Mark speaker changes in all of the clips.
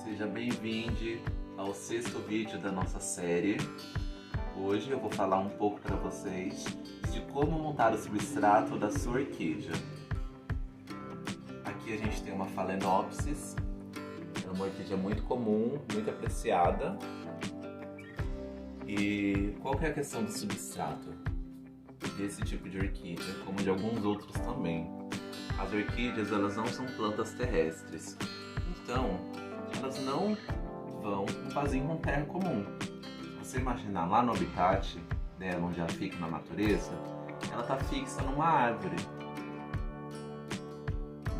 Speaker 1: Seja bem-vindo ao 6º vídeo da nossa série. Hoje eu vou falar um pouco para vocês de como montar o substrato da sua orquídea. Aqui a gente tem uma Phalaenopsis, é uma orquídea muito comum, muito apreciada. E qual que é a questão do substrato desse tipo de orquídea, como de alguns outros também? As orquídeas, elas não são plantas terrestres, então elas não vão no vasinho com terra comum. Se você imaginar lá no habitat dela, onde ela fica na natureza, ela está fixa numa árvore.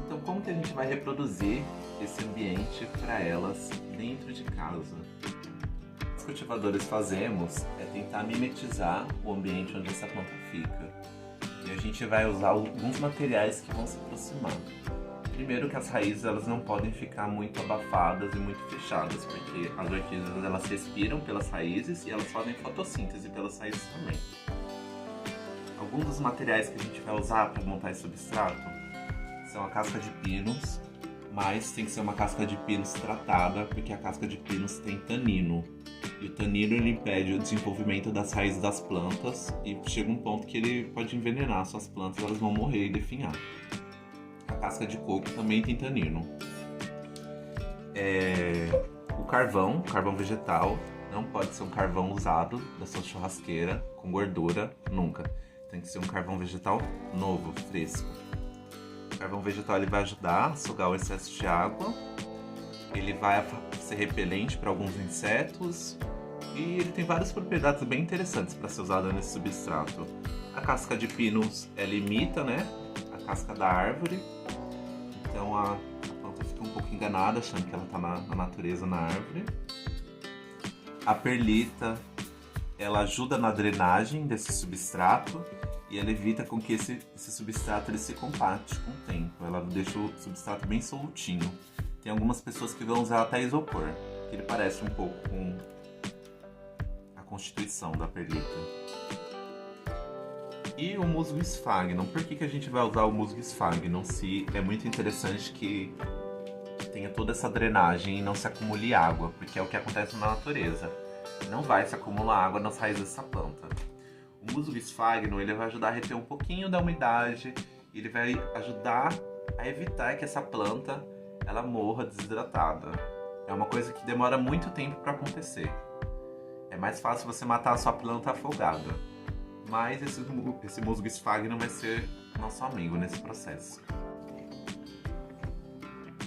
Speaker 1: Então como que a gente vai reproduzir esse ambiente para elas dentro de casa? O que os cultivadores fazemos é tentar mimetizar o ambiente onde essa planta fica. E a gente vai usar alguns materiais que vão se aproximar. Primeiro que as raízes elas não podem ficar muito abafadas e muito fechadas, porque as orquídeas elas respiram pelas raízes e elas fazem fotossíntese pelas raízes também. Alguns dos materiais que a gente vai usar para montar esse substrato são a casca de pinos, mas tem que ser uma casca de pinos tratada, porque a casca de pinos tem tanino. E o tanino ele impede o desenvolvimento das raízes das plantas e chega um ponto que ele pode envenenar suas plantas, elas vão morrer e definhar. A casca de coco também tem tanino. O carvão vegetal, não pode ser um carvão usado da sua churrasqueira com gordura, nunca. Tem que ser um carvão vegetal novo, fresco. O carvão vegetal ele vai ajudar a sugar o excesso de água, ele vai ser repelente para alguns insetos e ele tem várias propriedades bem interessantes para ser usado nesse substrato. A casca de pinos ela imita, a casca da árvore, então a planta fica um pouco enganada achando que ela está na natureza, na árvore. A perlita ela ajuda na drenagem desse substrato e ela evita com que esse substrato ele se compacte com o tempo, ela deixa o substrato bem soltinho. Tem algumas pessoas que vão usar até isopor, que ele parece um pouco com a constituição da perlita. E o musgo sphagnum. Por que a gente vai usar o musgo sphagnum? Se é muito interessante que tenha toda essa drenagem e não se acumule água, porque é o que acontece na natureza. Não vai se acumular água nas raízes dessa planta. O musgo sphagnum ele vai ajudar a reter um pouquinho da umidade, ele vai ajudar a evitar que essa planta ela morra desidratada. É uma coisa que demora muito tempo para acontecer. É mais fácil você matar a sua planta afogada. Mas esse musgo sphagnum vai ser nosso amigo nesse processo.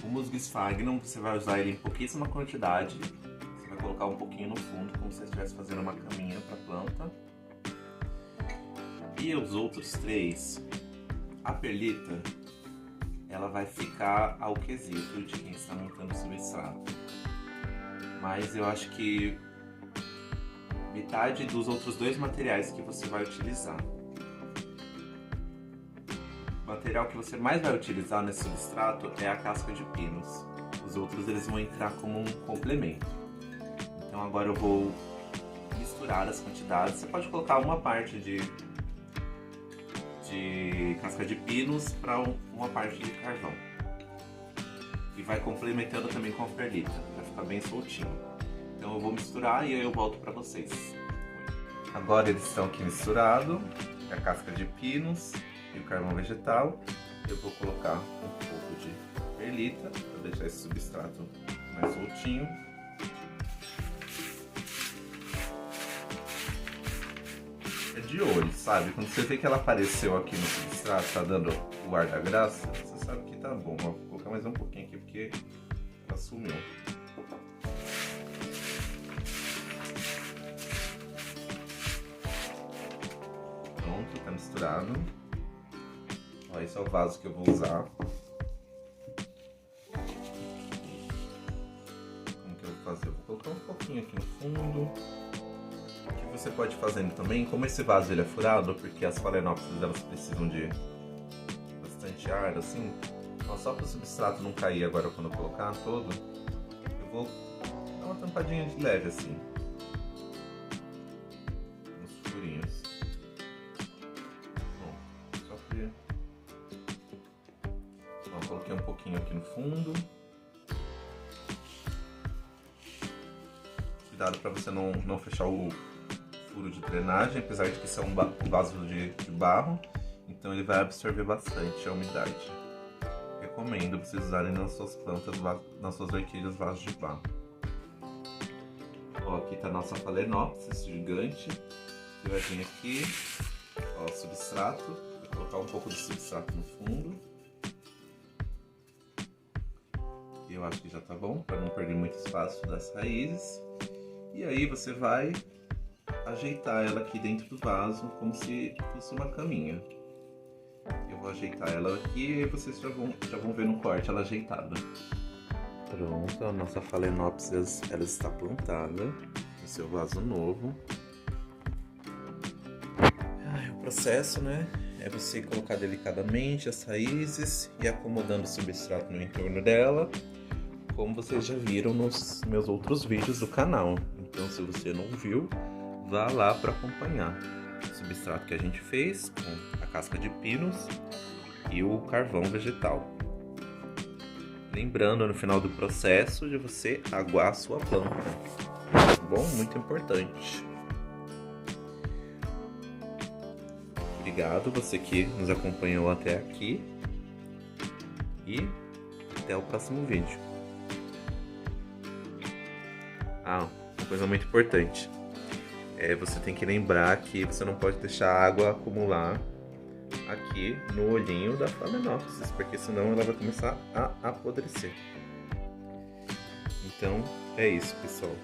Speaker 1: O musgo sphagnum você vai usar ele em pouquíssima quantidade. Você vai colocar um pouquinho no fundo, como se você estivesse fazendo uma caminha para a planta. E os outros três, a perlita, ela vai ficar ao quesito de quem está montando o substrato. Mas eu acho que metade dos outros dois materiais que você vai utilizar. O material que você mais vai utilizar nesse substrato é a casca de pinos. Os outros eles vão entrar como um complemento. Então agora eu vou misturar as quantidades. Você pode colocar uma parte de casca de pinos para uma parte de carvão. E vai complementando também com a perlita, para ficar bem soltinho. Então eu vou misturar e aí eu volto para vocês. Agora eles estão aqui misturados, a casca de pinos e o carvão vegetal. Eu vou colocar um pouco de perlita para deixar esse substrato mais soltinho. É de olho, sabe? Quando você vê que ela apareceu aqui no substrato, tá dando o ar da graça, você sabe que tá bom. Vou colocar mais um pouquinho aqui porque ela sumiu. Pronto, tá misturado. Ó, esse é o vaso que eu vou usar. Como que eu vou fazer? Eu vou colocar um pouquinho aqui no fundo. O que você pode ir fazendo também, como esse vaso ele é furado, porque as Phalaenopsis elas precisam de bastante ar, assim, então, só para o substrato não cair agora quando eu colocar todo, eu vou dar uma tampadinha de leve assim, nos furinhos. Bom, só para... Então, coloquei um pouquinho aqui no fundo. cuidado para você não fechar o furo de drenagem, apesar de que isso é um vaso de barro, então ele vai absorver bastante a umidade. Recomendo vocês usarem nas suas plantas, nas suas orquídeas, vasos de barro. Ó, aqui tá a nossa Phalaenopsis gigante. Você vai vir aqui, ó, substrato, vou colocar um pouco de substrato no fundo. E eu acho que já tá bom, para não perder muito espaço das raízes. E aí você vai ajeitar ela aqui dentro do vaso, como se fosse uma caminha. Eu vou ajeitar ela aqui e vocês já vão ver no corte ela ajeitada. Pronto, a nossa Phalaenopsis, ela está plantada no seu vaso novo. O processo, né, é você colocar delicadamente as raízes e acomodando o substrato no entorno dela, como vocês já viram nos meus outros vídeos do canal. Então, se você não viu, vá lá para acompanhar o substrato que a gente fez com a casca de pinos e o carvão vegetal. Lembrando no final do processo de você aguar a sua planta, tá bom? Muito importante. Obrigado você que nos acompanhou até aqui e até o próximo vídeo. Uma coisa muito importante. Você tem que lembrar que você não pode deixar a água acumular aqui no olhinho da Phalaenopsis, porque senão ela vai começar a apodrecer. Então, é isso, pessoal.